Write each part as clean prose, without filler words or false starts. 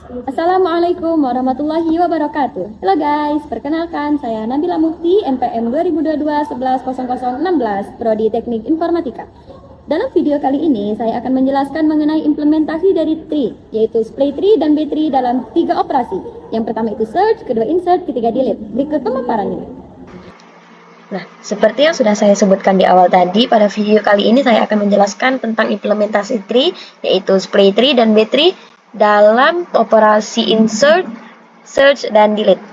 Assalamualaikum warahmatullahi wabarakatuh. Halo guys, perkenalkan saya Nabila Mufti, NPM 2022 110016, Prodi Teknik Informatika. Dalam video kali ini saya akan menjelaskan mengenai implementasi dari tree, yaitu display tree dan B tree dalam 3 operasi. Yang pertama itu search, kedua insert, ketiga delete. Berikut pemaparannya. Nah, seperti yang sudah saya sebutkan di awal tadi, pada video kali ini saya akan menjelaskan tentang implementasi tree, yaitu display tree dan B tree dalam operasi insert, search, dan delete.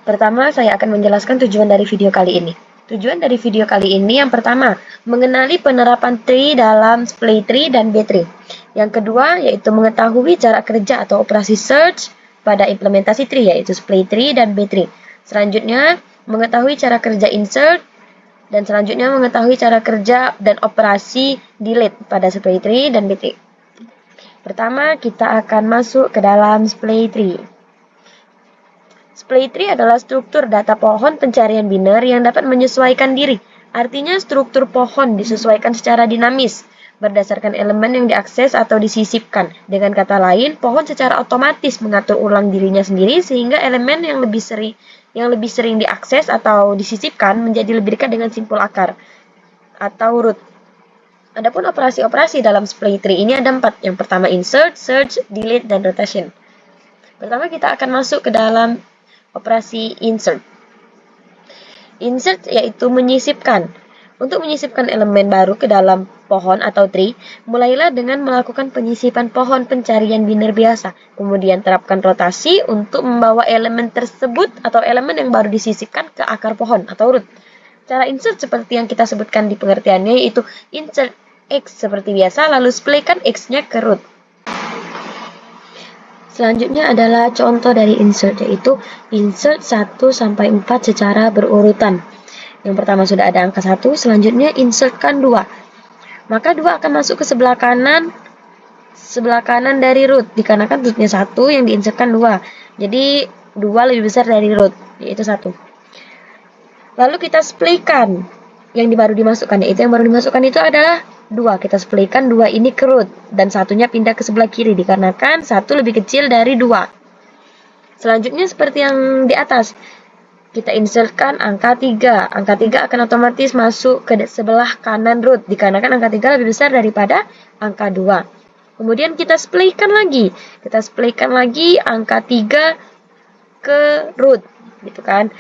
Pertama, saya akan menjelaskan tujuan dari video kali ini. Tujuan dari video kali ini yang pertama, mengenali penerapan tree dalam display tree dan B tree. Yang kedua, yaitu mengetahui cara kerja atau operasi search pada implementasi tree, yaitu display tree dan B tree. Selanjutnya, mengetahui cara kerja insert, dan selanjutnya mengetahui cara kerja dan operasi delete pada display tree dan B tree. Pertama, kita akan masuk ke dalam display tree. Display tree adalah struktur data pohon pencarian biner yang dapat menyesuaikan diri. Artinya struktur pohon disesuaikan secara dinamis berdasarkan elemen yang diakses atau disisipkan. Dengan kata lain, pohon secara otomatis mengatur ulang dirinya sendiri sehingga elemen yang lebih sering diakses atau disisipkan menjadi lebih dekat dengan simpul akar atau root. Adapun operasi-operasi dalam display tree ini ada 4. Yang pertama insert, search, delete, dan rotation. Pertama kita akan masuk ke dalam operasi insert. Insert yaitu menyisipkan. Untuk menyisipkan elemen baru ke dalam pohon atau tree, mulailah dengan melakukan penyisipan pohon pencarian biner biasa. Kemudian terapkan rotasi untuk membawa elemen tersebut atau elemen yang baru disisipkan ke akar pohon atau root. Cara insert seperti yang kita sebutkan di pengertiannya yaitu insert X seperti biasa, lalu splaykan X-nya ke root. Selanjutnya adalah contoh dari insert, yaitu insert 1-4 secara berurutan. Yang pertama sudah ada angka 1, selanjutnya insertkan 2. Maka 2 akan masuk ke sebelah kanan dari root, dikarenakan rootnya 1 yang diinsertkan 2. Jadi 2 lebih besar dari root, yaitu 1. Lalu kita splaykan yang baru dimasukkan, yaitu yang baru dimasukkan itu adalah 2. Kita splaykan 2 ini ke root dan satunya pindah ke sebelah kiri dikarenakan 1 lebih kecil dari 2. Selanjutnya seperti yang di atas, kita insertkan angka 3. Angka 3 akan otomatis masuk ke sebelah kanan root dikarenakan angka 3 lebih besar daripada angka 2. Kemudian kita splaykan lagi. Kita splaykan lagi angka 3 ke root, gitu kan.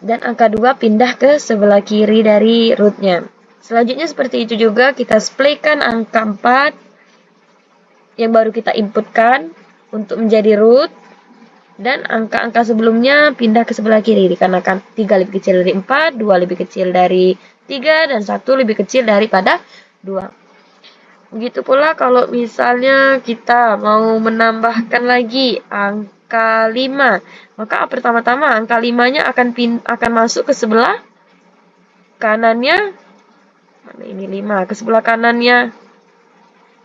Dan angka 2 pindah ke sebelah kiri dari rootnya. Selanjutnya seperti itu juga kita splaykan angka 4 yang baru kita inputkan untuk menjadi root. Dan angka-angka sebelumnya pindah ke sebelah kiri dikarenakan 3 lebih kecil dari 4, 2 lebih kecil dari 3, dan 1 lebih kecil daripada 2. Begitu pula kalau misalnya kita mau menambahkan lagi angka 5, maka pertama-tama angka 5-nya akan masuk ke sebelah kanannya. Mana ini 5? Ke sebelah kanannya.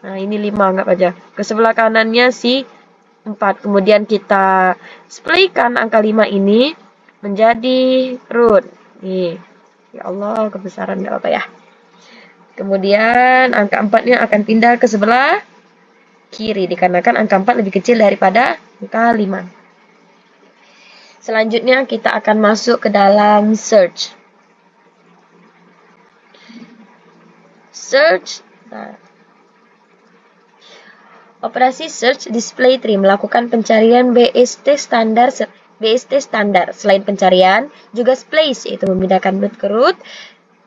Nah, ini 5 anggap aja. Ke sebelah kanannya si 4. Kemudian kita splaykan angka 5 ini menjadi root. Nih. Ya Allah, kebesaran enggak apa ya. Kemudian angka 4-nya akan pindah ke sebelah kiri dikarenakan angka 4 lebih kecil daripada angka 5. Selanjutnya kita akan masuk ke dalam search. Search. Nah, operasi search display tree melakukan pencarian BST standar. Selain pencarian, juga splice, yaitu memindahkan node ke root.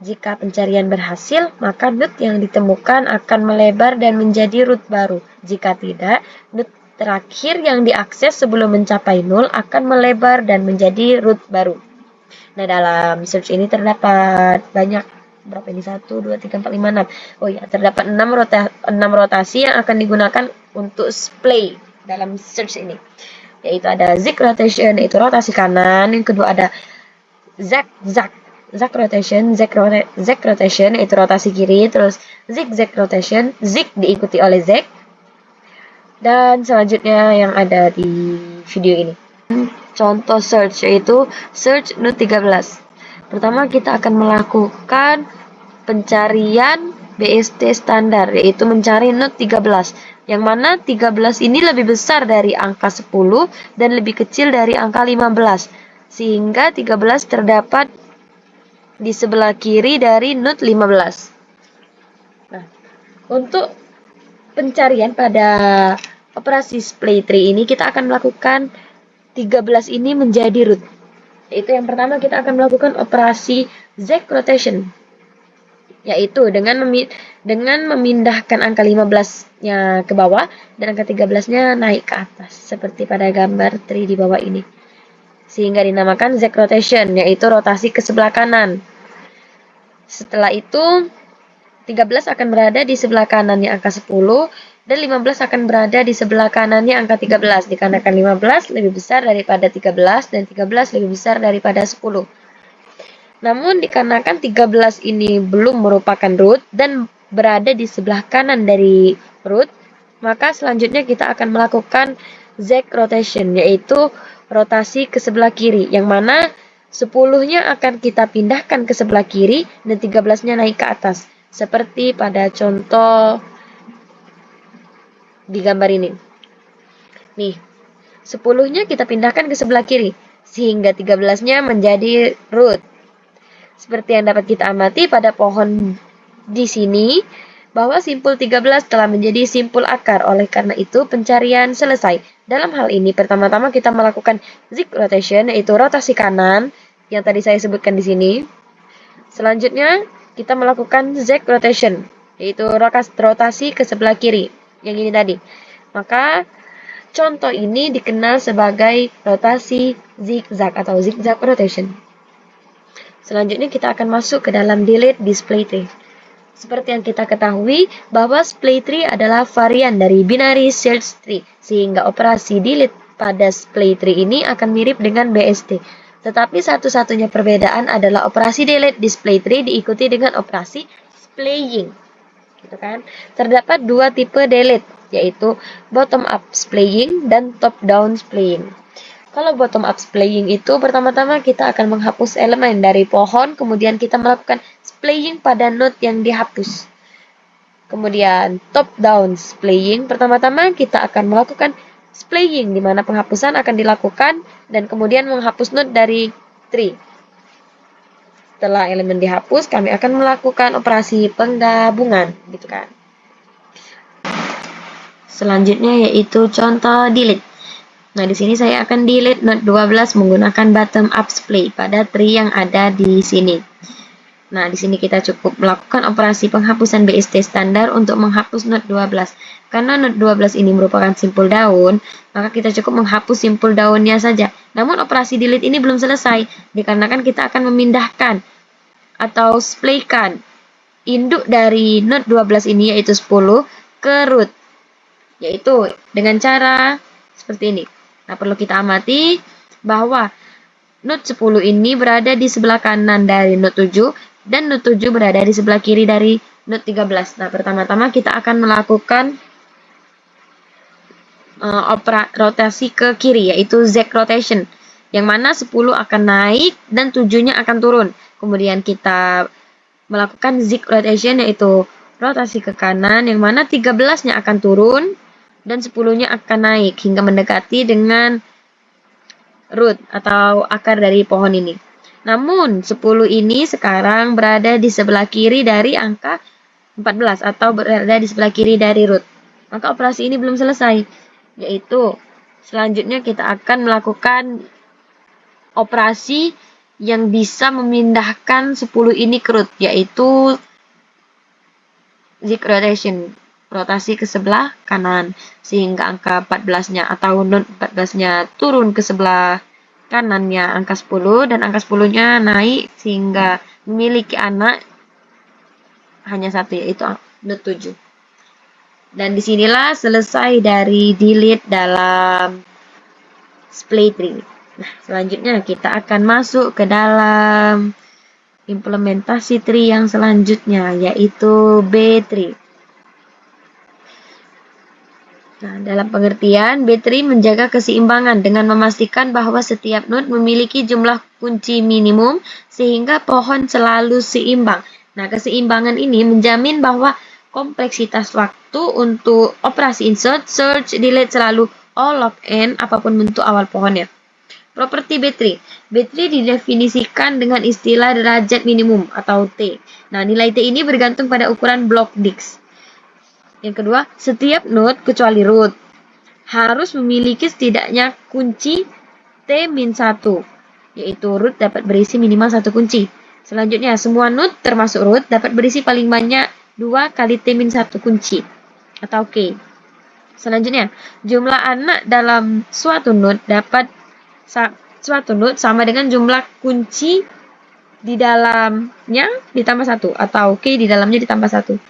Jika pencarian berhasil, maka node yang ditemukan akan melebar dan menjadi root baru. Jika tidak, node terakhir yang diakses sebelum mencapai 0 akan melebar dan menjadi root baru. Nah, dalam search ini terdapat banyak, berapa ini? 1, 2, 3, 4, 5, 6. Oh ya, terdapat 6 rotasi yang akan digunakan untuk display dalam search ini. Yaitu ada zig rotation, yaitu rotasi kanan. Yang kedua ada zag rotation, zag rotation, yaitu rotasi kiri. Terus zigzag rotation, zig diikuti oleh zag. Dan selanjutnya yang ada di video ini. Contoh search, yaitu search node 13. Pertama kita akan melakukan pencarian BST standar, yaitu mencari node 13. Yang mana 13 ini lebih besar dari angka 10 dan lebih kecil dari angka 15. Sehingga 13 terdapat di sebelah kiri dari nut 15. Nah, untuk pencarian pada operasi split tree ini kita akan melakukan 13 ini menjadi root. Yaitu yang pertama kita akan melakukan operasi Z rotation. Yaitu dengan memindahkan angka 15-nya ke bawah dan angka 13-nya naik ke atas seperti pada gambar tree di bawah ini. Sehingga dinamakan Z rotation, yaitu rotasi ke sebelah kanan. Setelah itu 13 akan berada di sebelah kanannya angka 10 dan 15 akan berada di sebelah kanannya angka 13 dikarenakan 15 lebih besar daripada 13 dan 13 lebih besar daripada 10. Namun dikarenakan 13 ini belum merupakan root dan berada di sebelah kanan dari root, maka selanjutnya kita akan melakukan Z rotation, yaitu rotasi ke sebelah kiri, yang mana 10-nya akan kita pindahkan ke sebelah kiri dan 13-nya naik ke atas, seperti pada contoh di gambar ini. Nih, 10-nya kita pindahkan ke sebelah kiri, sehingga 13-nya menjadi root. Seperti yang dapat kita amati pada pohon di sini, bahwa simpul 13 telah menjadi simpul akar. Oleh karena itu, pencarian selesai. Dalam hal ini, pertama-tama kita melakukan Z rotation, yaitu rotasi kanan, yang tadi saya sebutkan di sini. Selanjutnya, kita melakukan Z rotation, yaitu rotasi ke sebelah kiri, yang ini tadi. Maka, contoh ini dikenal sebagai rotasi zigzag atau zigzag rotation. Selanjutnya kita akan masuk ke dalam delete display tree. Seperti yang kita ketahui bahwa display tree adalah varian dari binary search tree, sehingga operasi delete pada display tree ini akan mirip dengan BST. Tetapi satu-satunya perbedaan adalah operasi delete display tree diikuti dengan operasi splaying. Gitu kan? Terdapat dua tipe delete, yaitu bottom up splaying dan top down splaying. Kalau bottom up splaying itu pertama-tama kita akan menghapus elemen dari pohon, kemudian kita melakukan splaying pada node yang dihapus. Kemudian top down splaying, pertama-tama kita akan melakukan splaying di mana penghapusan akan dilakukan dan kemudian menghapus node dari tree. Setelah elemen dihapus, kami akan melakukan operasi penggabungan, gitu kan. Selanjutnya yaitu contoh delete. Nah, di sini saya akan delete node 12 menggunakan bottom up splay pada tree yang ada di sini. Nah, di sini kita cukup melakukan operasi penghapusan BST standar untuk menghapus node 12. Karena node 12 ini merupakan simpul daun, maka kita cukup menghapus simpul daunnya saja. Namun operasi delete ini belum selesai, dikarenakan kita akan memindahkan atau splaykan induk dari node 12 ini yaitu 10 ke root, yaitu dengan cara seperti ini. Nah, perlu kita amati bahwa node 10 ini berada di sebelah kanan dari node 7 dan node 7 berada di sebelah kiri dari node 13. Nah, pertama-tama kita akan melakukan rotasi ke kiri, yaitu Z rotation, yang mana 10 akan naik dan 7-nya akan turun. Kemudian kita melakukan Z rotation, yaitu rotasi ke kanan, yang mana 13-nya akan turun dan 10-nya akan naik hingga mendekati dengan root atau akar dari pohon ini. Namun 10 ini sekarang berada di sebelah kiri dari angka 14 atau berada di sebelah kiri dari root. Maka operasi ini belum selesai, yaitu selanjutnya kita akan melakukan operasi yang bisa memindahkan 10 ini ke root, yaitu Z rotation, rotasi ke sebelah kanan, sehingga angka 14-nya atau node 14-nya turun ke sebelah kanannya angka 10 dan angka 10-nya naik sehingga memiliki anak hanya satu, yaitu node 7. Dan disinilah selesai dari delete dalam display tree. Nah, selanjutnya kita akan masuk ke dalam implementasi tree yang selanjutnya, yaitu B-tree. Nah, dalam pengertian, B-tree menjaga keseimbangan dengan memastikan bahwa setiap node memiliki jumlah kunci minimum sehingga pohon selalu seimbang. Nah, keseimbangan ini menjamin bahwa kompleksitas Satu, untuk operasi insert, search, delete selalu O, log, N, apapun bentuk awal pohonnya. Properti B3. B3 didefinisikan dengan istilah derajat minimum atau T. Nah, nilai T ini bergantung pada ukuran blok disk. Yang kedua, setiap node kecuali root harus memiliki setidaknya kunci T-1, yaitu root dapat berisi minimal satu kunci. Selanjutnya, semua node termasuk root dapat berisi paling banyak 2 kali T-1 kunci atau K. Selanjutnya, jumlah anak dalam suatu node sama dengan jumlah kunci di dalamnya ditambah 1 atau K di dalamnya ditambah 1.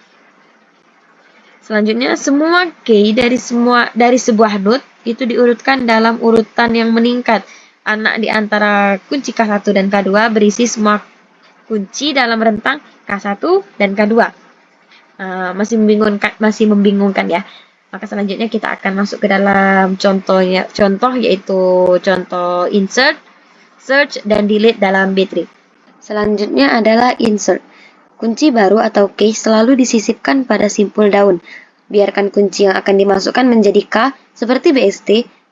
Selanjutnya, semua K dari sebuah node itu diurutkan dalam urutan yang meningkat. Anak di antara kunci K1 dan K2 berisi semua kunci dalam rentang K1 dan K2. Masih membingungkan ya. Maka selanjutnya kita akan masuk ke dalam contoh yaitu contoh insert, search, dan delete dalam B3. Selanjutnya adalah insert. Kunci baru atau key selalu disisipkan pada simpul daun. Biarkan kunci yang akan dimasukkan menjadi K seperti BST.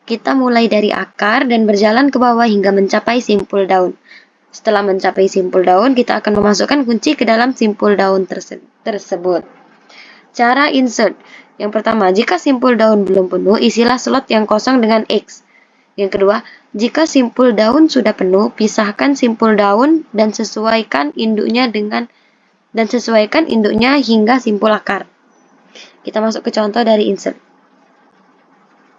Kita mulai dari akar dan berjalan ke bawah hingga mencapai simpul daun. Setelah mencapai simpul daun, kita akan memasukkan kunci ke dalam simpul daun tersebut. Cara insert. Yang pertama, jika simpul daun belum penuh, isilah slot yang kosong dengan X. Yang kedua, jika simpul daun sudah penuh, pisahkan simpul daun dan sesuaikan induknya hingga simpul akar. Kita masuk ke contoh dari insert.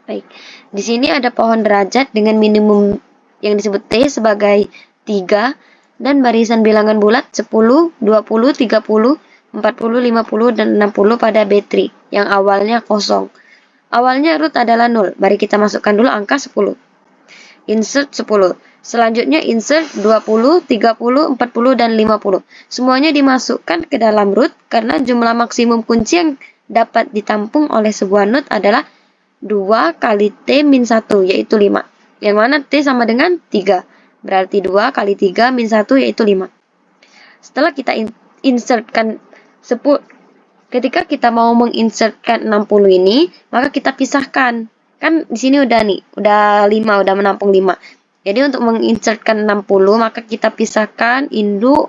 Baik, di sini ada pohon derajat dengan minimum yang disebut T sebagai 3 dan barisan bilangan bulat 10, 20, 30, 40, 50, dan 60 pada B3 yang awalnya kosong. Awalnya root adalah 0. Mari kita masukkan dulu angka 10. Insert 10. Selanjutnya insert 20, 30, 40, dan 50. Semuanya dimasukkan ke dalam root karena jumlah maksimum kunci yang dapat ditampung oleh sebuah node adalah 2 kali T-1 yaitu 5. Yang mana T sama dengan 3. Berarti 2 kali 3 min 1 yaitu 5. Setelah kita insertkan ketika kita mau menginsertkan 60 ini, maka kita pisahkan. Kan di sini udah 5, udah menampung 5. Jadi untuk menginsertkan 60, maka kita pisahkan induk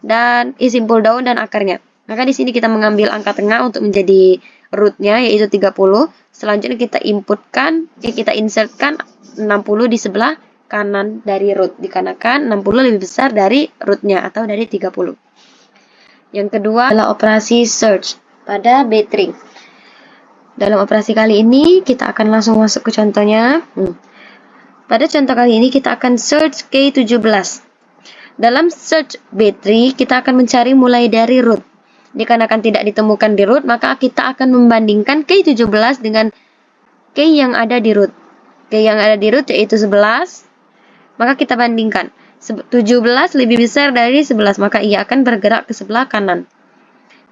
dan simpul daun dan akarnya. Maka di sini kita mengambil angka tengah untuk menjadi rootnya yaitu 30. Selanjutnya kita insertkan 60 di sebelah kanan dari root, dikarenakan 60 lebih besar dari rootnya atau dari 30. Yang kedua adalah operasi search pada B3. Dalam operasi kali ini kita akan langsung masuk ke contohnya. Pada contoh kali ini kita akan search K17. Dalam search B3 kita akan mencari mulai dari root. Dikarenakan tidak ditemukan di root, maka kita akan membandingkan K17 dengan K yang ada di root. K yang ada di root yaitu 11. Maka kita bandingkan. 17 lebih besar dari 11, maka ia akan bergerak ke sebelah kanan.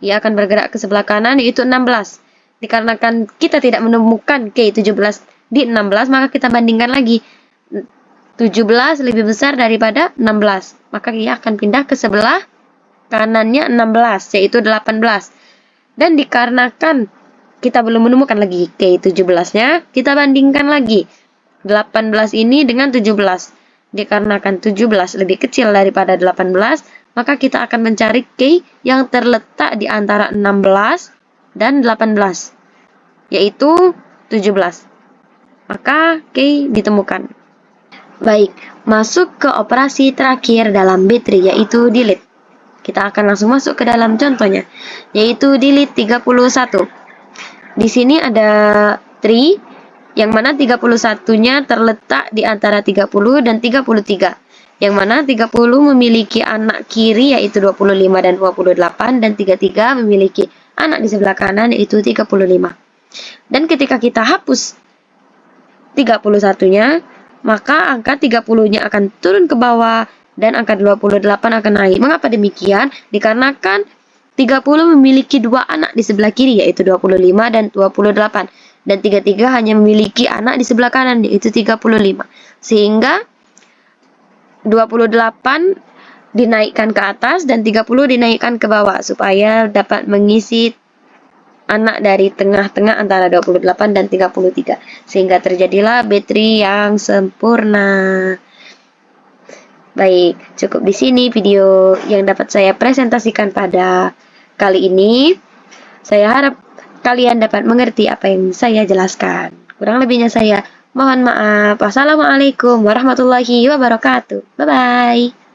Ia akan bergerak ke sebelah kanan yaitu 16. Dikarenakan kita tidak menemukan K17 di 16, maka kita bandingkan lagi. 17 lebih besar daripada 16, maka ia akan pindah ke sebelah kanannya 16, yaitu 18. Dan dikarenakan kita belum menemukan lagi K17-nya, kita bandingkan lagi 18 ini dengan 17. Dikarenakan 17 lebih kecil daripada 18, maka kita akan mencari K yang terletak di antara 16 dan 18, yaitu 17. Maka K ditemukan. Baik, masuk ke operasi terakhir dalam B3 yaitu delete. Kita akan langsung masuk ke dalam contohnya, yaitu delete 31. Di sini ada tree yang mana 31-nya terletak di antara 30 dan 33. Yang mana 30 memiliki anak kiri yaitu 25 dan 28 dan 33 memiliki anak di sebelah kanan yaitu 35. Dan ketika kita hapus 31-nya, maka angka 30-nya akan turun ke bawah dan angka 28 akan naik. Mengapa demikian? Dikarenakan 30 memiliki dua anak di sebelah kiri yaitu 25 dan 28. Dan 33 hanya memiliki anak di sebelah kanan yaitu 35. Sehingga 28 dinaikkan ke atas dan 30 dinaikkan ke bawah supaya dapat mengisi anak dari tengah-tengah antara 28 dan 33. Sehingga terjadilah baterai yang sempurna. Baik, cukup di sini video yang dapat saya presentasikan pada kali ini. Saya harap kalian dapat mengerti apa yang saya jelaskan. Kurang lebihnya saya mohon maaf. Wassalamualaikum warahmatullahi wabarakatuh. Bye-bye.